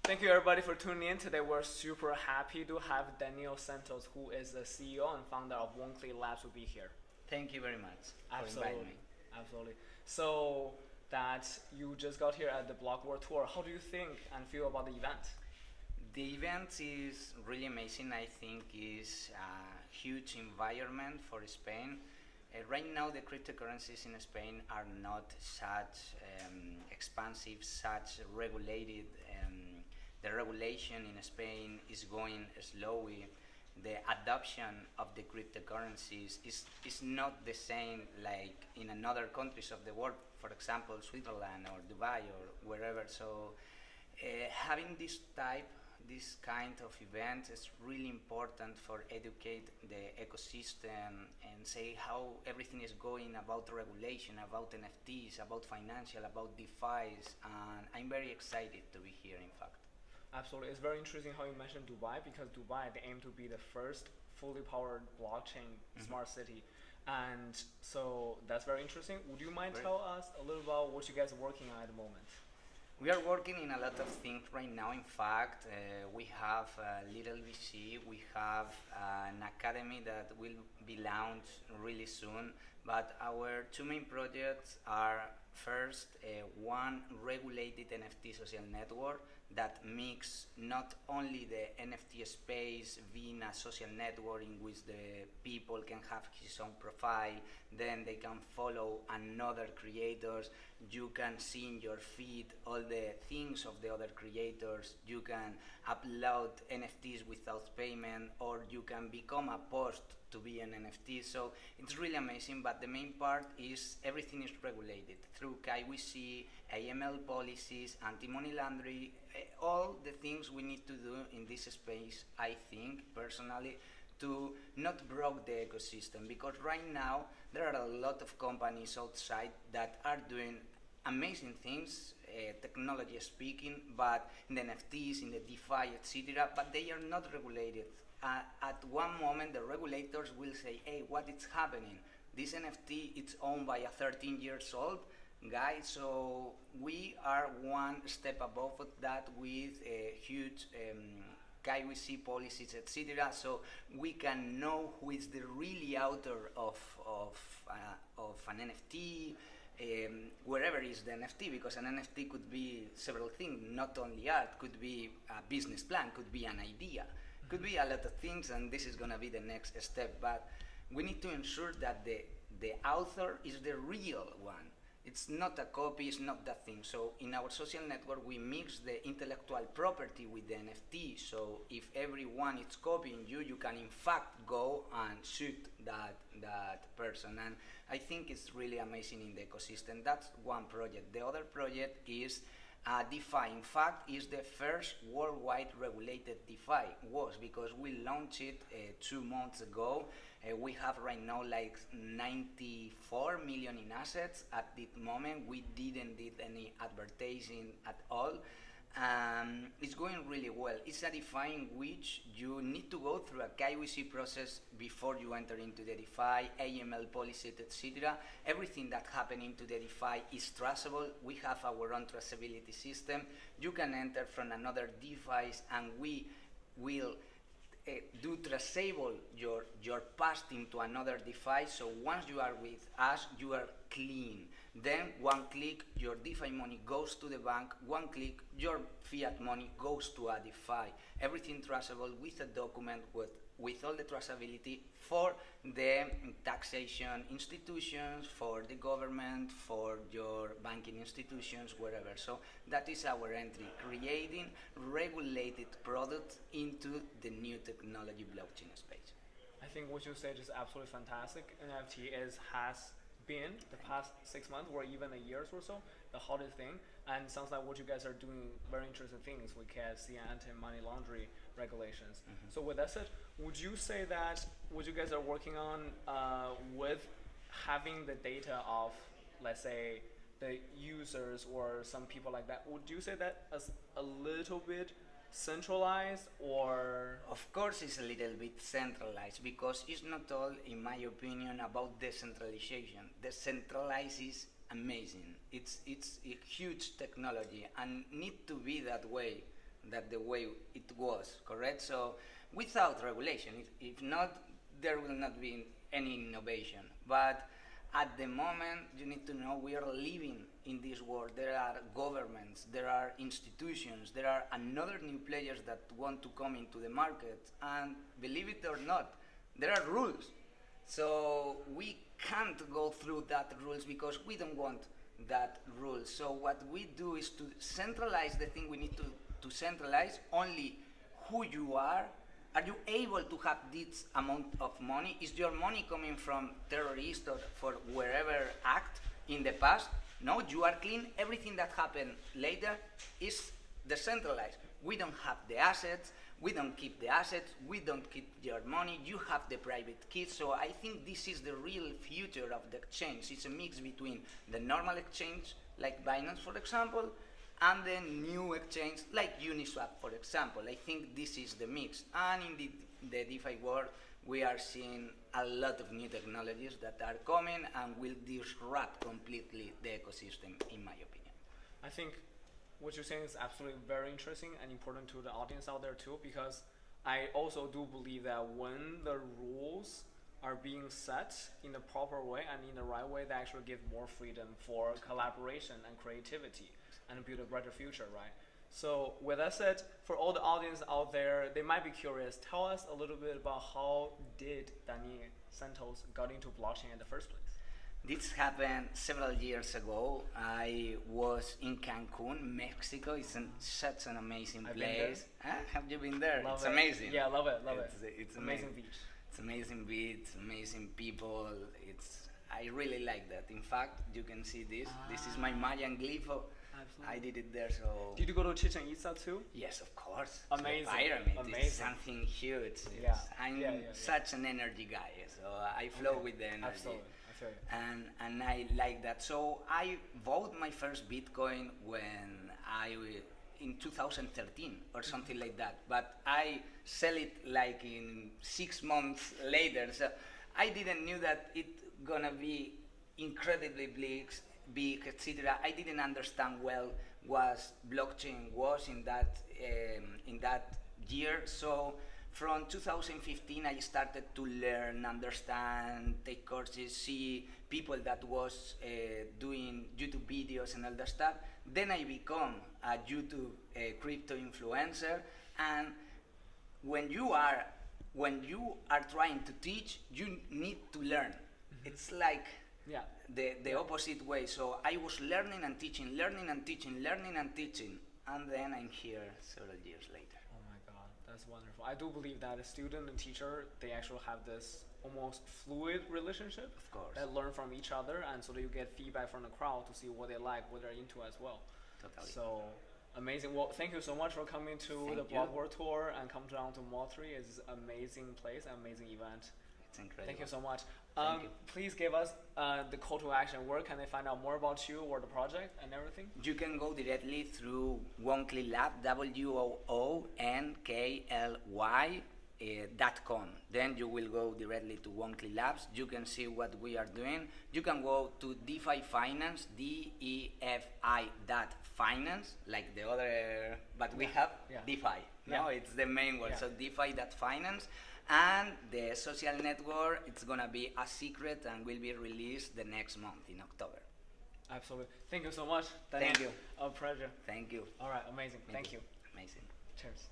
Thank you everybody for tuning in. Today we're super happy to have Daniel Santos, who is the CEO and founder of Woonkly Labs, will be here. Thank you very much for Absolutely. inviting me. Absolutely. So that you just got here at the Block World Tour, how do you think and feel about the event? The event is really amazing. I think is a huge environment for Spain. Right now, the cryptocurrencies in Spain are not such expansive, such regulated. The regulation in Spain is going slowly. The adoption of the cryptocurrencies is not the same like in another countries of the world, for example, Switzerland or Dubai or wherever. So having this kind of event is really important for educate the ecosystem and say how everything is going about regulation, about NFTs, about financial, about DeFi's, and I'm very excited to be here, in fact. Absolutely. It's very interesting how you mentioned Dubai, because Dubai, they aim to be the first fully powered blockchain smart city. And so that's very interesting. Would you mind tell us a little about what you guys are working on at the moment? We are working in a lot of things right now. In fact, we have a little VC, we have an academy that will be launched really soon. But our two main projects are first, one regulated NFT social network that mix not only the NFT space being a social network in which the people can have his own profile, then they can follow another creators, you can see in your feed all the things of the other creators, you can upload NFTs without payment, or you can become a post to be an NFT. So it's really amazing, but the main part is everything is regulated through KYC, AML policies, anti-money laundering, all the things we need to do in this space, I think, personally, to not broke the ecosystem, because right now there are a lot of companies outside that are doing amazing things, technology speaking, but in the NFTs, in the DeFi, etc., but they are not regulated. At one moment, the regulators will say, hey, what is happening? This NFT, it's owned by a 13 years old guy, so we are one step above that with huge KYC policies, etc., so we can know who is the really author of an NFT, wherever is the NFT, because an NFT could be several things, not only art, could be a business plan, could be an idea, could be a lot of things, and this is going to be the next step. But we need to ensure that the author is the real one. It's not a copy, it's not that thing. So in our social network, we mix the intellectual property with the NFT. So if everyone is copying you, you can in fact go and shoot that person. And I think it's really amazing in the ecosystem. That's one project. The other project is DeFi. In fact, is the first worldwide regulated DeFi. Was because we launched it 2 months ago. We have right now like 94 million in assets at this moment. We didn't did any advertising at all. It's going really well. It's a DeFi in which you need to go through a KYC process before you enter into the DeFi, AML policies, etc. Everything that happens into the DeFi is traceable. We have our own traceability system. You can enter from another DeFi, and we will do traceable your past into another DeFi. So once you are with us, you are clean. Then one click, your DeFi money goes to the bank. One click, your fiat money goes to a DeFi. Everything traceable with a document with all the traceability for the taxation institutions, for the government, for your banking institutions, wherever. So that is our entry, creating regulated products into the new technology blockchain space. I think what you said is absolutely fantastic. NFT has been the past 6 months or even a year or so the hottest thing, and it sounds like what you guys are doing very interesting things with KYC and anti-money laundering regulations. So with that said, would you say that what you guys are working on with having the data of, let's say, the users or some people like that, would you say that as a little bit centralized, or? Of course it's a little bit centralized, because it's not all, in my opinion, about decentralization. Decentralized is amazing. It's a huge technology and need to be that way. that the way it was, correct? So without regulation, if not, there will not be any innovation. But at the moment, you need to know we are living in this world. There are governments, there are institutions, there are another new players that want to come into the market, and believe it or not, there are rules. So we can't go through that rules because we don't want that rule. So what we do is to centralize the thing we need to centralize, only who you are. Are you able to have this amount of money? Is your money coming from terrorists or for wherever act in the past? No, you are clean. Everything that happened later is decentralized. We don't have the assets. We don't keep the assets. We don't keep your money. You have the private keys. So I think this is the real future of the exchange. It's a mix between the normal exchange, like Binance, for example, and the new exchange like Uniswap, for example. I think this is the mix. And in the DeFi world, we are seeing a lot of new technologies that are coming and will disrupt completely the ecosystem, in my opinion. I think what you're saying is absolutely very interesting and important to the audience out there too, because I also do believe that when the rules are being set in the proper way and in the right way, they actually give more freedom for collaboration and creativity and build a brighter future, right? So with that said, for all the audience out there, they might be curious. Tell us a little bit about how did Santos got into blockchain in the first place? This happened several years ago. I was in Cancun, Mexico. It's such an amazing place. Have you been there? Love it's it. amazing. Yeah, love it, It's amazing beach. It's amazing beach, amazing people. I really like that. In fact, you can see this. This is my Mayan glyph. Absolutely. I did it there, so... Did you go to Chichen Itza too? Yes, of course. Amazing. The pyramid Amazing. is something huge. Yeah. I'm such an energy guy, so I flow with the energy. Absolutely. I feel you. And I like that. So I bought my first Bitcoin in 2013 or something like that. But I sell it like in 6 months later. So I didn't knew that it gonna be incredibly big, etc. I didn't understand well what blockchain was in that year. So from 2015, I started to learn, understand, take courses, see people that was doing YouTube videos and all that stuff. Then I become a YouTube crypto influencer. And when you are trying to teach, you need to learn. Mm-hmm. It's like the opposite way. So I was learning and teaching, and then I'm here several years later. Oh my God, that's wonderful. I do believe that a student and teacher, they actually have this almost fluid relationship. Of course. That learn from each other, and so that you get feedback from the crowd to see what they like, what they're into as well. Totally. So amazing. Well, thank you so much for coming to the Block World Tour and come down to Montreal. It's an amazing place, an amazing event. It's incredible. Thank you so much. Thank you. Please give us the call to action. Where can they find out more about you or the project and everything? You can go directly through Woonkly Lab, WOONKLY.com. Then you will go directly to Woonkly Labs. You can see what we are doing. You can go to DeFi Finance, DEFI.finance, like the other, but we have DeFi. No, it's the main one. So DeFi.finance. And the social network, it's going to be a secret and will be released the next month in October. Absolutely. Thank you so much. Thank you. A pleasure. Thank you. All right, amazing. Thank you. Amazing. Cheers.